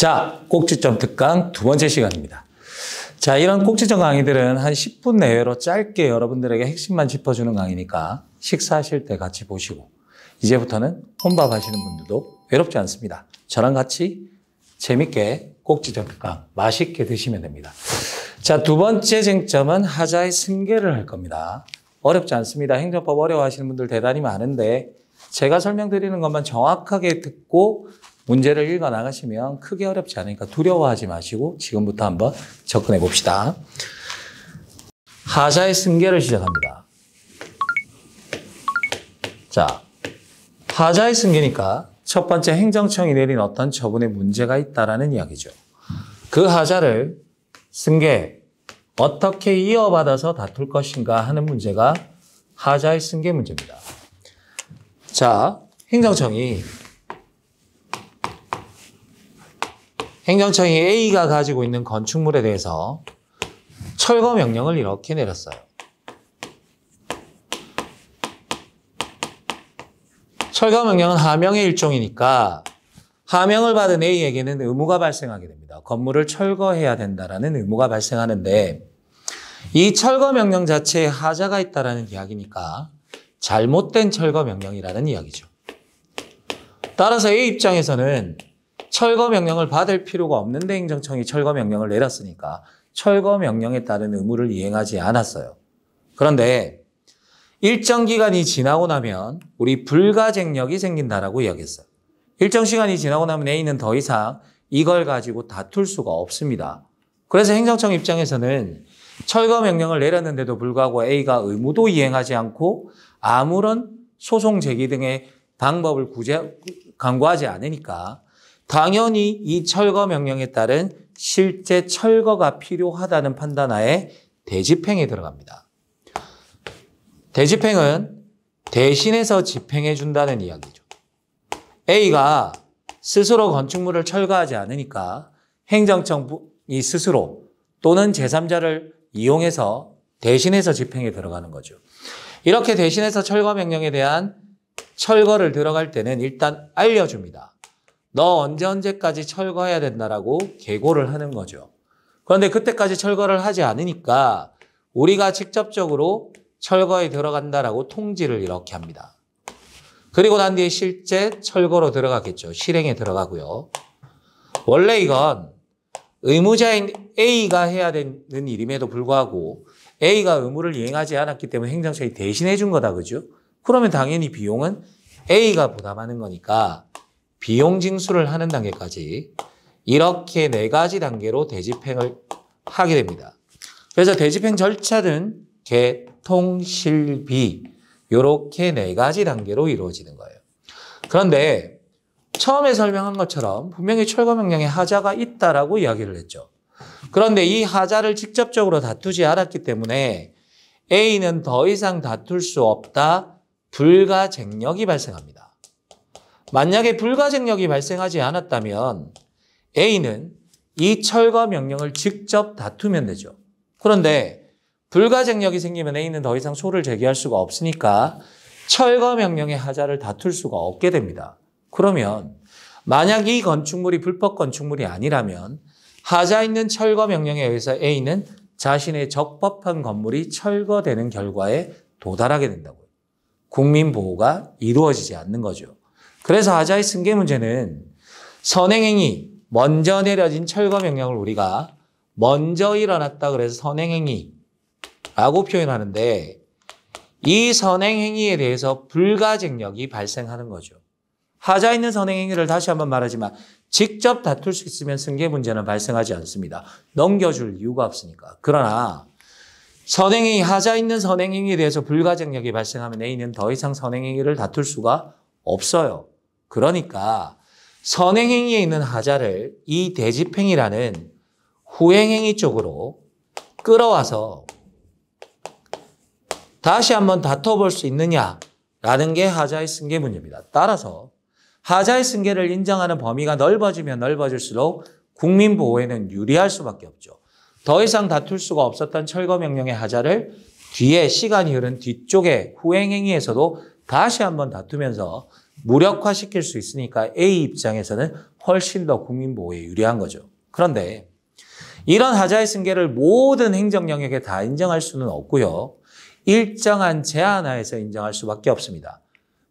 자, 꼭지점 특강 두 번째 시간입니다. 자, 이런 꼭지점 강의들은 한 10분 내외로 짧게 여러분들에게 핵심만 짚어주는 강의니까 식사하실 때 같이 보시고 이제부터는 혼밥 하시는 분들도 외롭지 않습니다. 저랑 같이 재밌게 꼭지점 특강 맛있게 드시면 됩니다. 자, 두 번째 쟁점은 하자의 승계를 할 겁니다. 어렵지 않습니다. 행정법 어려워하시는 분들 대단히 많은데 제가 설명드리는 것만 정확하게 듣고 문제를 읽어 나가시면 크게 어렵지 않으니까 두려워하지 마시고 지금부터 한번 접근해 봅시다. 하자의 승계를 시작합니다. 자, 하자의 승계니까 첫 번째 행정청이 내린 어떤 처분에 문제가 있다라는 이야기죠. 그 하자를 승계 어떻게 이어받아서 다툴 것인가 하는 문제가 하자의 승계 문제입니다. 자, 행정청이 A가 가지고 있는 건축물에 대해서 철거 명령을 이렇게 내렸어요. 철거 명령은 하명의 일종이니까 하명을 받은 A에게는 의무가 발생하게 됩니다. 건물을 철거해야 된다라는 의무가 발생하는데 이 철거 명령 자체에 하자가 있다라는 이야기니까 잘못된 철거 명령이라는 이야기죠. 따라서 A 입장에서는 철거 명령을 받을 필요가 없는데 행정청이 철거 명령을 내렸으니까 철거 명령에 따른 의무를 이행하지 않았어요. 그런데 일정 기간이 지나고 나면 우리 불가쟁력이 생긴다라고 이야기했어요. 일정 시간이 지나고 나면 A는 더 이상 이걸 가지고 다툴 수가 없습니다. 그래서 행정청 입장에서는 철거 명령을 내렸는데도 불구하고 A가 의무도 이행하지 않고 아무런 소송 제기 등의 방법을 강구하지 않으니까 당연히 이 철거 명령에 따른 실제 철거가 필요하다는 판단하에 대집행에 들어갑니다. 대집행은 대신해서 집행해 준다는 이야기죠. A가 스스로 건축물을 철거하지 않으니까 행정청이 스스로 또는 제3자를 이용해서 대신해서 집행에 들어가는 거죠. 이렇게 대신해서 철거 명령에 대한 철거를 들어갈 때는 일단 알려줍니다. 너 언제까지 철거해야 된다라고 계고를 하는 거죠. 그런데 그때까지 철거를 하지 않으니까 우리가 직접적으로 철거에 들어간다라고 통지를 이렇게 합니다. 그리고 난 뒤에 실제 철거로 들어가겠죠. 실행에 들어가고요. 원래 이건 의무자인 A가 해야 되는 일임에도 불구하고 A가 의무를 이행하지 않았기 때문에 행정청이 대신해 준 거다, 그죠? 그러면 당연히 비용은 A가 부담하는 거니까 비용 징수를 하는 단계까지 이렇게 4가지 단계로 대집행을 하게 됩니다. 그래서 대집행 절차는 개통, 실비 이렇게 4가지 단계로 이루어지는 거예요. 그런데 처음에 설명한 것처럼 분명히 철거 명령에 하자가 있다라고 이야기를 했죠. 그런데 이 하자를 직접적으로 다투지 않았기 때문에 A는 더 이상 다툴 수 없다, 불가쟁력이 발생합니다. 만약에 불가쟁력이 발생하지 않았다면 A는 이 철거 명령을 직접 다투면 되죠. 그런데 불가쟁력이 생기면 A는 더 이상 소를 제기할 수가 없으니까 철거 명령의 하자를 다툴 수가 없게 됩니다. 그러면 만약 이 건축물이 불법 건축물이 아니라면 하자 있는 철거 명령에 의해서 A는 자신의 적법한 건물이 철거되는 결과에 도달하게 된다고요. 국민보호가 이루어지지 않는 거죠. 그래서 하자의 승계 문제는 선행행위, 먼저 내려진 철거 명령을 우리가 먼저 일어났다 그래서 선행행위라고 표현하는데 이 선행행위에 대해서 불가쟁력이 발생하는 거죠. 하자 있는 선행행위를 다시 한번 말하지만 직접 다툴 수 있으면 승계 문제는 발생하지 않습니다. 넘겨줄 이유가 없으니까. 그러나 선행행위, 하자 있는 선행행위에 대해서 불가쟁력이 발생하면 A는 더 이상 선행행위를 다툴 수가 없어요. 그러니까 선행행위에 있는 하자를 이 대집행이라는 후행행위 쪽으로 끌어와서 다시 한번 다퉈볼 수 있느냐라는 게 하자의 승계 문제입니다. 따라서 하자의 승계를 인정하는 범위가 넓어지면 넓어질수록 국민보호에는 유리할 수밖에 없죠. 더 이상 다툴 수가 없었던 철거 명령의 하자를 뒤에 시간이 흐른 뒤쪽에 후행행위에서도 다시 한번 다투면서 무력화시킬 수 있으니까 A 입장에서는 훨씬 더 국민보호에 유리한 거죠. 그런데 이런 하자의 승계를 모든 행정 영역에 다 인정할 수는 없고요. 일정한 제한 하에서 인정할 수밖에 없습니다.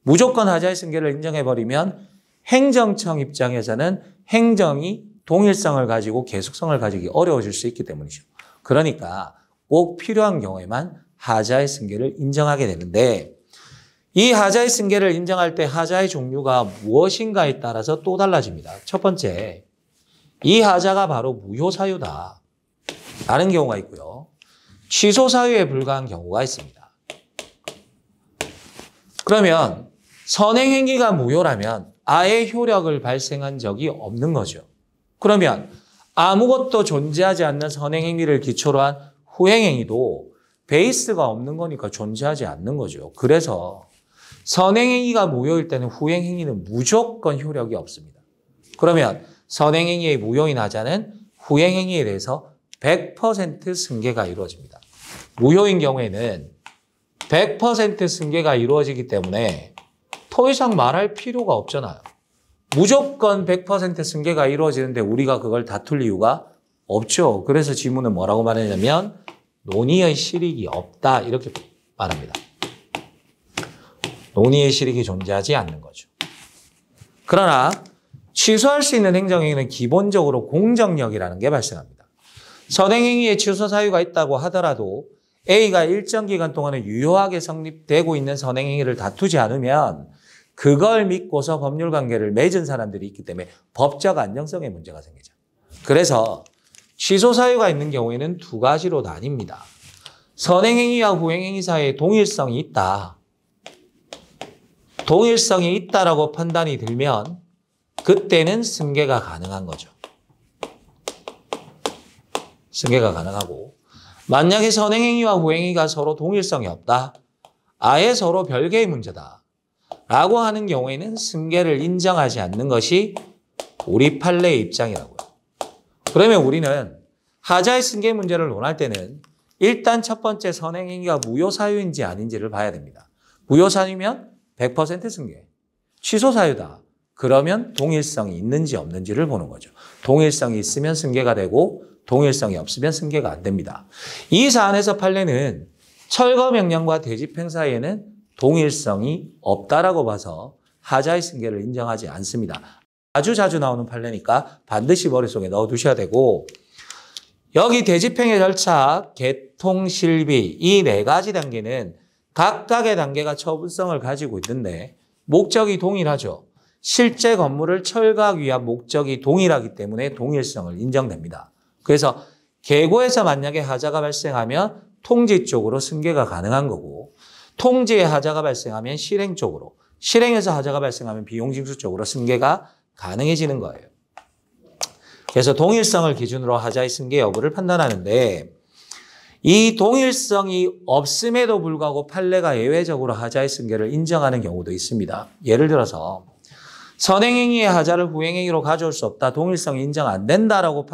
무조건 하자의 승계를 인정해버리면 행정청 입장에서는 행정이 동일성을 가지고 계속성을 가지기 어려워질 수 있기 때문이죠. 그러니까 꼭 필요한 경우에만 하자의 승계를 인정하게 되는데 이 하자의 승계를 인정할 때 하자의 종류가 무엇인가에 따라서 또 달라집니다. 첫 번째, 이 하자가 바로 무효사유다 라는 경우가 있고요. 취소사유에 불과한 경우가 있습니다. 그러면 선행행위가 무효라면 아예 효력을 발생한 적이 없는 거죠. 그러면 아무것도 존재하지 않는 선행행위를 기초로 한 후행행위도 베이스가 없는 거니까 존재하지 않는 거죠. 그래서 선행행위가 무효일 때는 후행행위는 무조건 효력이 없습니다. 그러면 선행행위의 무효인 하자는 후행행위에 대해서 100% 승계가 이루어집니다. 무효인 경우에는 100% 승계가 이루어지기 때문에 더 이상 말할 필요가 없잖아요. 무조건 100% 승계가 이루어지는데 우리가 그걸 다툴 이유가 없죠. 그래서 지문은 뭐라고 말하냐면 논의의 실익이 없다 이렇게 말합니다. 논의의 실익이 존재하지 않는 거죠. 그러나 취소할 수 있는 행정행위는 기본적으로 공정력이라는 게 발생합니다. 선행행위에 취소 사유가 있다고 하더라도 A가 일정 기간 동안에 유효하게 성립되고 있는 선행행위를 다투지 않으면 그걸 믿고서 법률관계를 맺은 사람들이 있기 때문에 법적 안정성에 문제가 생기죠. 그래서 취소 사유가 있는 경우에는 두 가지로 나뉩니다. 선행행위와 후행행위 사이에 동일성이 있다. 동일성이 있다라고 판단이 들면 그때는 승계가 가능한 거죠. 승계가 가능하고 만약에 선행행위와 후행행위가 서로 동일성이 없다. 아예 서로 별개의 문제다. 라고 하는 경우에는 승계를 인정하지 않는 것이 우리 판례의 입장이라고요. 그러면 우리는 하자의 승계 문제를 논할 때는 일단 첫 번째 선행행위가 무효사유인지 아닌지를 봐야 됩니다. 무효사유면 100% 승계. 취소사유다. 그러면 동일성이 있는지 없는지를 보는 거죠. 동일성이 있으면 승계가 되고 동일성이 없으면 승계가 안 됩니다. 이 사안에서 판례는 철거명령과 대집행 사이에는 동일성이 없다라고 봐서 하자의 승계를 인정하지 않습니다. 아주 자주 나오는 판례니까 반드시 머릿속에 넣어두셔야 되고 여기 대집행의 절차, 개통, 실비 이 네 가지 단계는 각각의 단계가 처분성을 가지고 있는데 목적이 동일하죠. 실제 건물을 철거하기 위한 목적이 동일하기 때문에 동일성을 인정됩니다. 그래서 계고에서 만약에 하자가 발생하면 통지 쪽으로 승계가 가능한 거고 통지에 하자가 발생하면 실행 쪽으로 실행에서 하자가 발생하면 비용징수 쪽으로 승계가 가능해지는 거예요. 그래서 동일성을 기준으로 하자의 승계 여부를 판단하는데 이 동일성이 없음에도 불구하고 판례가 예외적으로 하자의 승계를 인정하는 경우도 있습니다. 예를 들어서 선행행위의 하자를 후행행위로 가져올 수 없다. 동일성이 인정 안 된다라고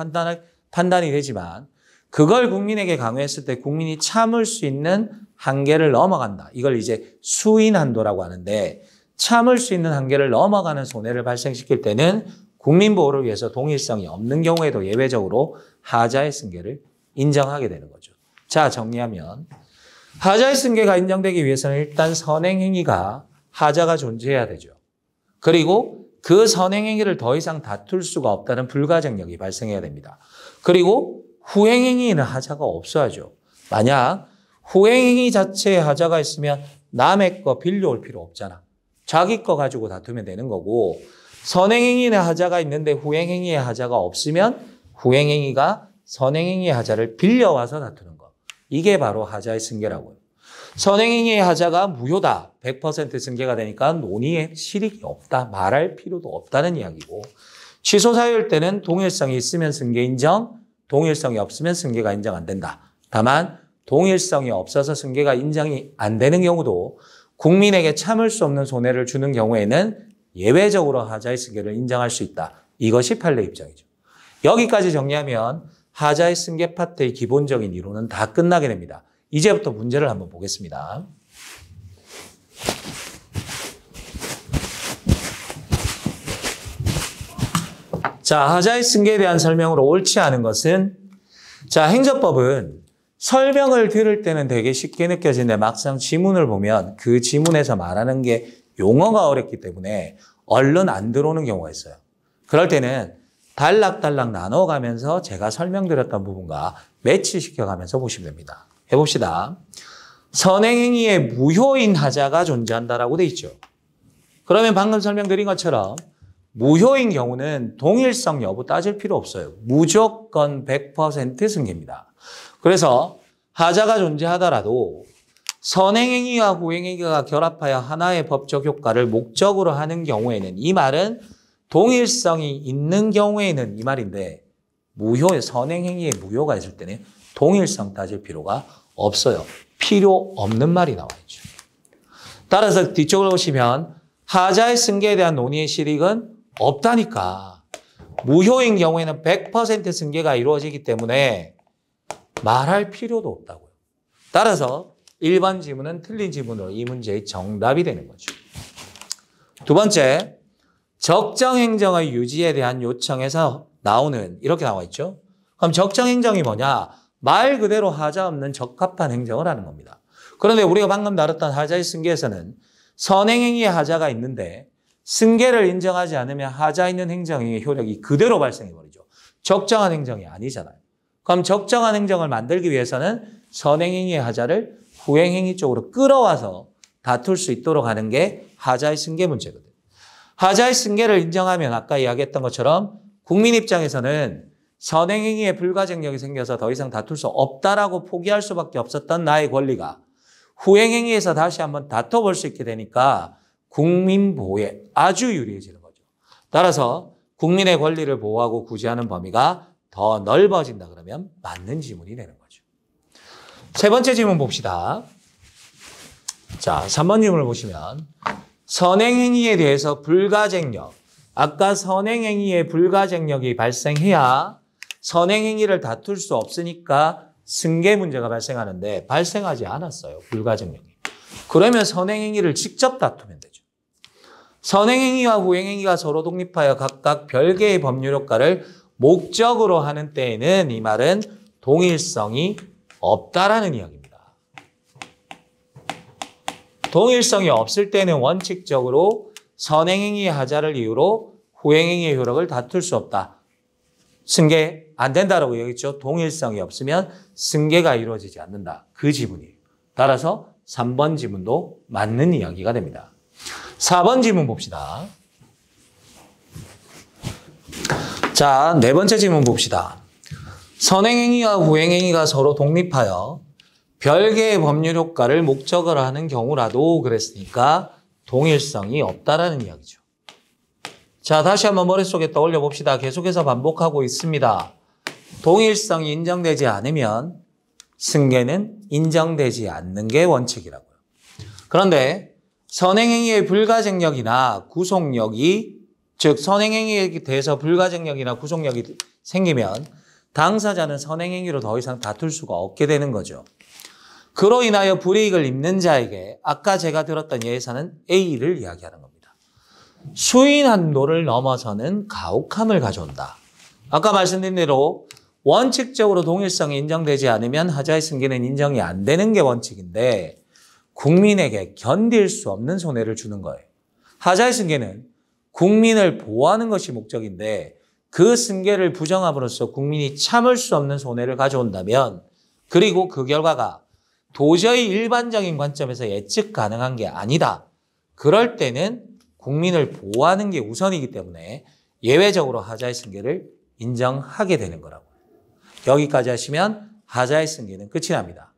판단이 되지만 그걸 국민에게 강요했을 때 국민이 참을 수 있는 한계를 넘어간다. 이걸 이제 수인 한도라고 하는데 참을 수 있는 한계를 넘어가는 손해를 발생시킬 때는 국민보호를 위해서 동일성이 없는 경우에도 예외적으로 하자의 승계를 인정하게 되는 거죠. 자, 정리하면 하자의 승계가 인정되기 위해서는 일단 선행행위가 하자가 존재해야 되죠. 그리고 그 선행행위를 더 이상 다툴 수가 없다는 불가정력이 발생해야 됩니다. 그리고 후행행위에는 하자가 없어야죠. 만약 후행행위 자체에 하자가 있으면 남의 거 빌려올 필요 없잖아. 자기 거 가지고 다투면 되는 거고 선행행위에 하자가 있는데 후행행위에 하자가 없으면 후행행위가 선행행위의 하자를 빌려와서 다투는 거. 이게 바로 하자의 승계라고요. 선행행위의 하자가 무효다. 100% 승계가 되니까 논의에 실익이 없다. 말할 필요도 없다는 이야기고 취소사유일 때는 동일성이 있으면 승계 인정, 동일성이 없으면 승계가 인정 안 된다. 다만 동일성이 없어서 승계가 인정이 안 되는 경우도 국민에게 참을 수 없는 손해를 주는 경우에는 예외적으로 하자의 승계를 인정할 수 있다. 이것이 판례 입장이죠. 여기까지 정리하면 하자의 승계 파트의 기본적인 이론은 다 끝나게 됩니다. 이제부터 문제를 한번 보겠습니다. 자, 하자의 승계에 대한 설명으로 옳지 않은 것은 자, 행정법은 설명을 들을 때는 되게 쉽게 느껴지는데 막상 지문을 보면 그 지문에서 말하는 게 용어가 어렵기 때문에 얼른 안 들어오는 경우가 있어요. 그럴 때는 단락단락 나눠가면서 제가 설명드렸던 부분과 매치시켜가면서 보시면 됩니다. 해봅시다. 선행행위에 무효인 하자가 존재한다라고 돼 있죠. 그러면 방금 설명드린 것처럼 무효인 경우는 동일성 여부 따질 필요 없어요. 무조건 100% 승계입니다. 그래서 하자가 존재하더라도 선행행위와 후행행위가 결합하여 하나의 법적 효과를 목적으로 하는 경우에는 이 말은 동일성이 있는 경우에는 이 말인데 선행행위에 무효가 있을 때는 동일성 따질 필요가 없어요. 필요 없는 말이 나와있죠. 따라서 뒤쪽으로 보시면 하자의 승계에 대한 논의의 실익은 없다니까. 무효인 경우에는 100% 승계가 이루어지기 때문에 말할 필요도 없다고요. 따라서 1번 지문은 틀린 지문으로 이 문제의 정답이 되는 거죠. 두 번째, 적정행정의 유지에 대한 요청에서 나오는 이렇게 나와 있죠. 그럼 적정행정이 뭐냐? 말 그대로 하자 없는 적합한 행정을 하는 겁니다. 그런데 우리가 방금 다뤘던 하자의 승계에서는 선행행위의 하자가 있는데 승계를 인정하지 않으면 하자 있는 행정의 효력이 그대로 발생해버리죠. 적정한 행정이 아니잖아요. 그럼 적정한 행정을 만들기 위해서는 선행행위의 하자를 후행행위 쪽으로 끌어와서 다툴 수 있도록 하는 게 하자의 승계 문제거든요. 하자의 승계를 인정하면 아까 이야기했던 것처럼 국민 입장에서는 선행행위에 불가증력이 생겨서 더 이상 다툴 수 없다라고 포기할 수밖에 없었던 나의 권리가 후행행위에서 다시 한번 다퉈볼 수 있게 되니까 국민 보호에 아주 유리해지는 거죠. 따라서 국민의 권리를 보호하고 구제하는 범위가 더 넓어진다 그러면 맞는 지문이 되는 거죠. 세 번째 지문 봅시다. 자, 3번 지문을 보시면 선행행위에 대해서 불가증력. 아까 선행행위에 불가증력이 발생해야 선행행위를 다툴 수 없으니까 승계 문제가 발생하는데 발생하지 않았어요. 불가증력이. 그러면 선행행위를 직접 다투면 되죠. 선행행위와 후행행위가 서로 독립하여 각각 별개의 법률 효과를 목적으로 하는 때에는 이 말은 동일성이 없다라는 이야기입니다. 동일성이 없을 때는 원칙적으로 선행행위의 하자를 이유로 후행행위의 효력을 다툴 수 없다. 승계 안 된다라고 얘기했죠. 동일성이 없으면 승계가 이루어지지 않는다. 그 지문이에요. 따라서 3번 지문도 맞는 이야기가 됩니다. 4번 지문 봅시다. 자, 네 번째 지문 봅시다. 선행행위와 후행행위가 서로 독립하여 별개의 법률 효과를 목적으로 하는 경우라도 그랬으니까 동일성이 없다라는 이야기죠. 자, 다시 한번 머릿속에 떠올려 봅시다. 계속해서 반복하고 있습니다. 동일성이 인정되지 않으면 승계는 인정되지 않는 게 원칙이라고요. 그런데 선행행위의 불가증력이나 구속력이 즉 선행행위에 대해서 불가증력이나 구속력이 생기면 당사자는 선행행위로 더 이상 다툴 수가 없게 되는 거죠. 그로 인하여 불이익을 입는 자에게 아까 제가 들었던 예에서는 A를 이야기하는 겁니다. 수인 한도를 넘어서는 가혹함을 가져온다. 아까 말씀드린 대로 원칙적으로 동일성이 인정되지 않으면 하자의 승계는 인정이 안 되는 게 원칙인데 국민에게 견딜 수 없는 손해를 주는 거예요. 하자의 승계는 국민을 보호하는 것이 목적인데 그 승계를 부정함으로써 국민이 참을 수 없는 손해를 가져온다면 그리고 그 결과가 도저히 일반적인 관점에서 예측 가능한 게 아니다. 그럴 때는 국민을 보호하는 게 우선이기 때문에 예외적으로 하자의 승계를 인정하게 되는 거라고요. 여기까지 하시면 하자의 승계는 끝이 납니다.